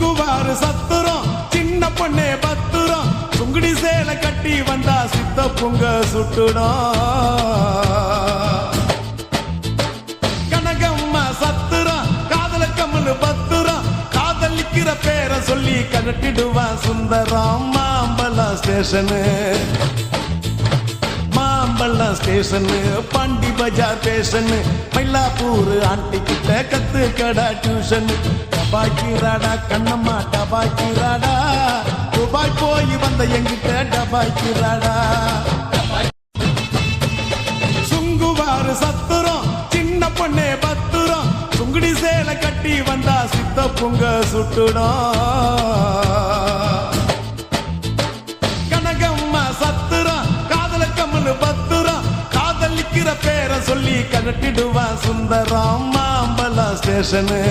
சுங்குவாரு சத்துரம் சின்ன பொண்ணே பத்துரம் சுங்குடி சேலை கட்டி வந்தா சித்த பொங்க சுட்டுடும் கனகம்மா சத்துரம் காதல கம்மனு பத்துரம் காதலிக்கிற பேரை சொல்லி கனட்டிடுவான் சுந்தரம் மாம்பழம் ஸ்டேஷனு மாம்பழம் ஸ்டேஷனு பாண்டி பஜார் ஸ்டேஷனு மயிலாப்பூர் ஆண்டி கிட்ட கத்து கடா டியூஷன் டபாய்க்கிறாடா கண்ணம்மா டபாய்க்கிறாடா துபாய் போய் வந்த எங்கிட்ட டபாய்க்கிறாடா சுங்குவாரு சத்துரம் சின்ன பொண்ணே பத்துரம் சுங்குடி சேலை கட்டி வந்தா சித்த பொங்க சுட்டுடும் கனகம்மா சத்துரம் காதல கம்மனு பத்துரம் காதலிக்கிற பேரை சொல்லி கனட்டிடுவான் சுந்தரம் மாம்பழம் ஸ்டேஷனு